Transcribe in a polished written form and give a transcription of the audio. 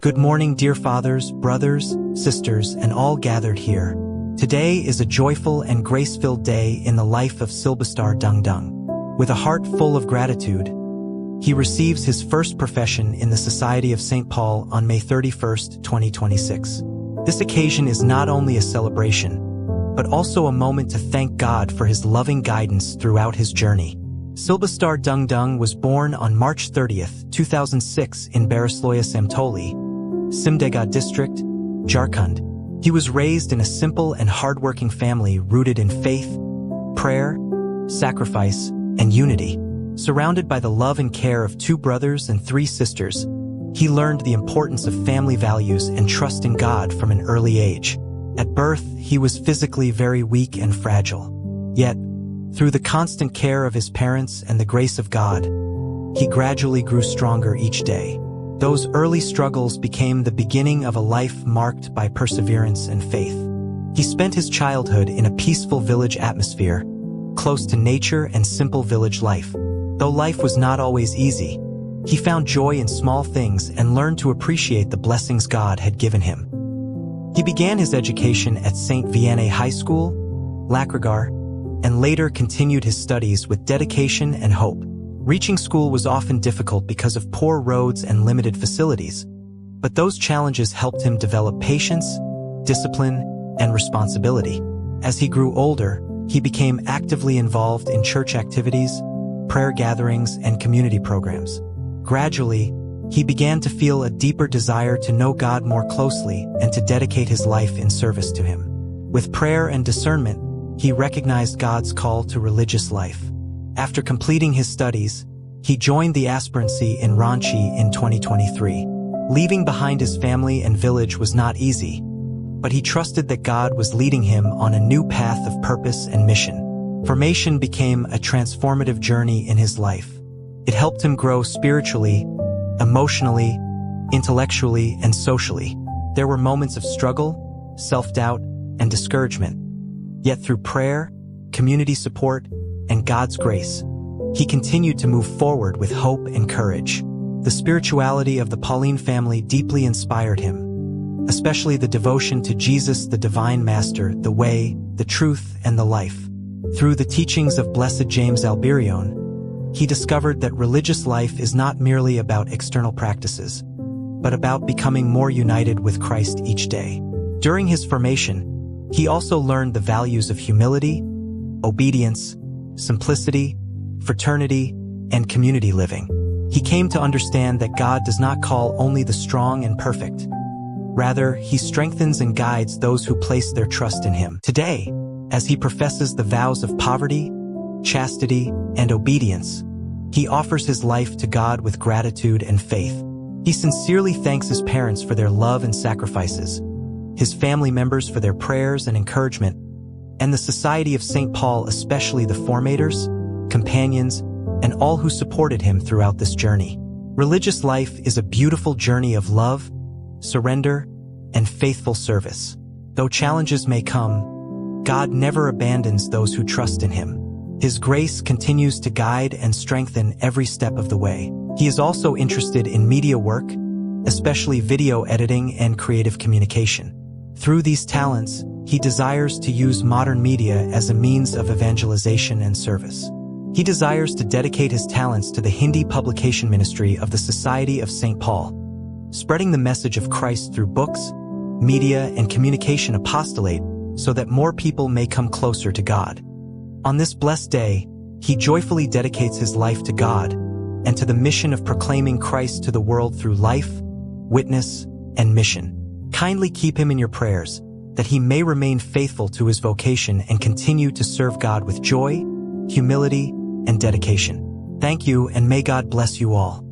Good morning, dear fathers, brothers, sisters, and all gathered here. Today is a joyful and grace-filled day in the life of Silbestar Dung Dung. With a heart full of gratitude, he receives his first profession in the Society of St. Paul on May 31, 2026. This occasion is not only a celebration, but also a moment to thank God for his loving guidance throughout his journey. Silbestar Dung Dung was born on March 30, 2006 in Barisloya Samtoli, Simdega district, Jharkhand. He was raised in a simple and hardworking family rooted in faith, prayer, sacrifice, and unity. Surrounded by the love and care of 2 brothers and 3 sisters, he learned the importance of family values and trust in God from an early age. At birth, he was physically very weak and fragile. Yet, through the constant care of his parents and the grace of God, he gradually grew stronger each day. Those early struggles became the beginning of a life marked by perseverance and faith. He spent his childhood in a peaceful village atmosphere, close to nature and simple village life. Though life was not always easy, he found joy in small things and learned to appreciate the blessings God had given him. He began his education at St. Vianney High School, Lacrigar, and later continued his studies with dedication and hope. Reaching school was often difficult because of poor roads and limited facilities, but those challenges helped him develop patience, discipline, and responsibility. As he grew older, he became actively involved in church activities, prayer gatherings, and community programs. Gradually, he began to feel a deeper desire to know God more closely and to dedicate his life in service to him. With prayer and discernment, he recognized God's call to religious life. After completing his studies, he joined the aspirancy in Ranchi in 2023. Leaving behind his family and village was not easy, but he trusted that God was leading him on a new path of purpose and mission. Formation became a transformative journey in his life. It helped him grow spiritually, emotionally, intellectually, and socially. There were moments of struggle, self-doubt, and discouragement. Yet through prayer, community support, and God's grace, he continued to move forward with hope and courage. The spirituality of the Pauline family deeply inspired him, especially the devotion to Jesus, the Divine Master, the way, the truth, and the life. Through the teachings of Blessed James Alberion, he discovered that religious life is not merely about external practices, but about becoming more united with Christ each day. During his formation, he also learned the values of humility, obedience, simplicity, fraternity, and community living. He came to understand that God does not call only the strong and perfect. Rather, he strengthens and guides those who place their trust in him. Today, as he professes the vows of poverty, chastity, and obedience, he offers his life to God with gratitude and faith. He sincerely thanks his parents for their love and sacrifices, his family members for their prayers and encouragement, and the Society of St. Paul, especially the formators, companions, and all who supported him throughout this journey. Religious life is a beautiful journey of love, surrender, and faithful service. Though challenges may come, God never abandons those who trust in him. His grace continues to guide and strengthen every step of the way. He is also interested in media work, especially video editing and creative communication. Through these talents, he desires to use modern media as a means of evangelization and service. He desires to dedicate his talents to the Hindi publication ministry of the Society of St. Paul, spreading the message of Christ through books, media, and communication apostolate so that more people may come closer to God. On this blessed day, he joyfully dedicates his life to God and to the mission of proclaiming Christ to the world through life, witness, and mission. Kindly keep him in your prayers, that he may remain faithful to his vocation and continue to serve God with joy, humility, and dedication. Thank you, and may God bless you all.